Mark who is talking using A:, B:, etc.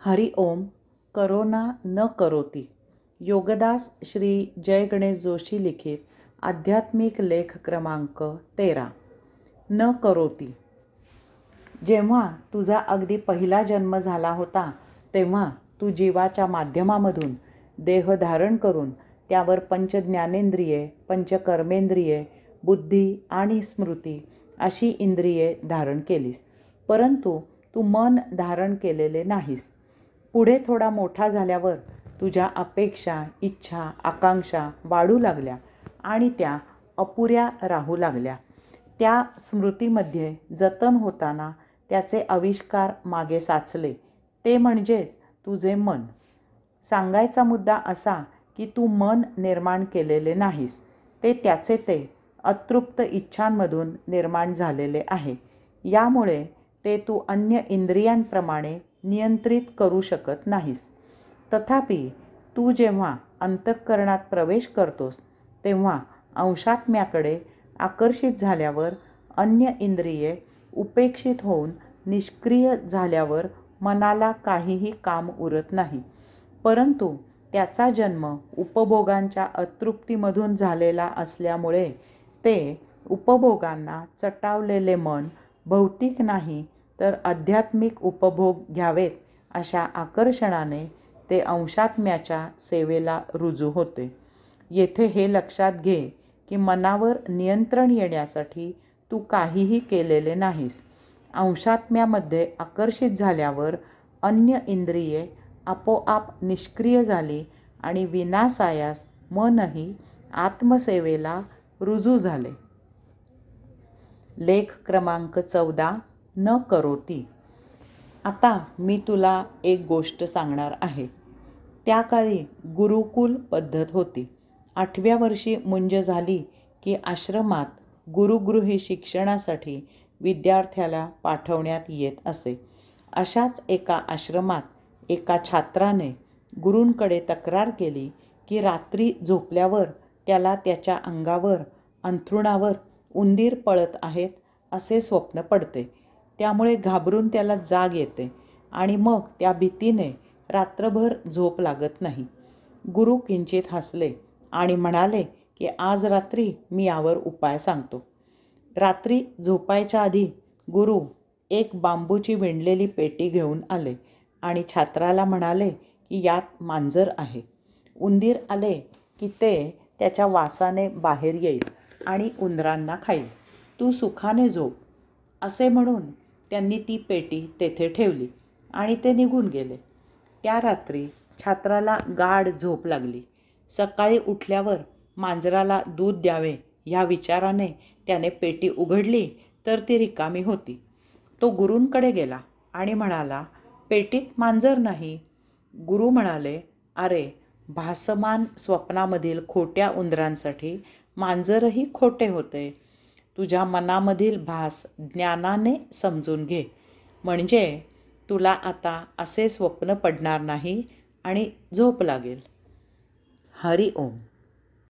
A: हरि ओम. Corona न करोती. योगदास श्री जय गणेश जोशी लिखित आध्यात्मिक लेख क्रमांक 13. न करोती. जेव्हा तुझा अगदी पहिला जन्म झाला होता तेव्हा तू जीवाच्या माध्यमामधून देह धारण करून त्यावर पंचज्ञानेंद्रिये, पंचकर्मेंद्रिये, बुद्धी आणि स्मृती अशी इंद्रिये धारण केलीस. परंतु तू मन धारण केलेले नाहीस. पुढे थोडा मोठा झाल्यावर तुझ्या अपेक्षा, इच्छा, आकांक्षा वाढू लागल्या आणि त्या अपुऱ्या राहू लागल्या. त्या स्मृतीमध्ये जतन होताना त्याचे आविष्कार मागे साचले, ते म्हणजेच तुझे मन. सांगायचा मुद्दा असा की तू मन निर्माण केलेले नाहीस, ते त्याचे ते अतृप्त इच्छांमधून निर्माण झालेले आहे. यामुळे ते तू अन्य इंद्रियांप्रमाणे नियंत्रित करू शकत नाहीस. तथापि तू जेव्हा अंतःकरणात प्रवेश करतोस तेव्हा अंशात्म्याकडे आकर्षित झाल्यावर अन्य इंद्रिये उपेक्षित होऊन निष्क्रिय झाल्यावर मनाला काहीही काम उरत नाही. परंतु त्याचा जन्म उपभोगांच्या अतृप्तीमधून झालेला असल्यामुळे ते उपभोगांना चटावलेले मन भौतिक नाही तर आध्यात्मिक उपभोग घ्यावेत अशा आकर्षणाने ते अंशात्म्याच्या सेवेला रुजू होते. येथे हे लक्षात घे की मनावर नियंत्रण येण्यासाठी तू काहीही केलेले नाहीस. अंशात्म्यामध्ये आकर्षित झाल्यावर अन्य इंद्रिये आपोआप निष्क्रिय झाली आणि विनासायास मनही आत्मसेवेला रुजू झाले. लेख क्रमांक 14. न करोती. आता मी तुला एक गोष्ट सांगणार आहे. त्या काळी गुरुकुल पद्धत होती. 8व्या वर्षी मुंज झाली की आश्रमात गुरुगृही शिक्षणासाठी विद्यार्थ्याला पाठवण्यात येत असे. अशाच एका आश्रमात एका छात्राने गुरूंकडे तक्रार केली की रात्री झोपल्यावर त्याला त्याच्या अंगावर, अंथरुणावर उंदीर पळत आहेत असे स्वप्न पडते. त्यामुळे घाबरून त्याला जाग येते आणि मग त्या भीतीने रात्रभर झोप लागत नाही. गुरु किंचित हसले आणि म्हणाले की आज रात्री मी यावर उपाय सांगतो. रात्री झोपायच्या आधी गुरु एक बांबूची विणलेली पेटी घेऊन आले आणि छात्राला म्हणाले की यात मांजर आहे. उंदीर आले की ते त्याच्या वासाने बाहेर येईल आणि उंदरांना खाईल. तू सुखाने झोप. असे म्हणून त्यांनी ती पेटी तेथे ठेवली आणि ते निघून गेले. त्या रात्री छात्राला गाढ झोप लागली. सकाळी उठल्यावर मांजराला दूध द्यावे ह्या विचाराने त्याने पेटी उघडली तर ती रिकामी होती. तो गुरूंकडे गेला आणि म्हणाला, पेटीत मांजर नाही. गुरु म्हणाले, अरे, भासमान स्वप्नामधील खोट्या उंदरांसाठी मांजरही खोटे होते. तुझ्या मनामधील भास ज्ञानाने समजून घे, म्हणजे तुला आता असे स्वप्न पडणार नाही आणि झोप लागेल. हरि ओम.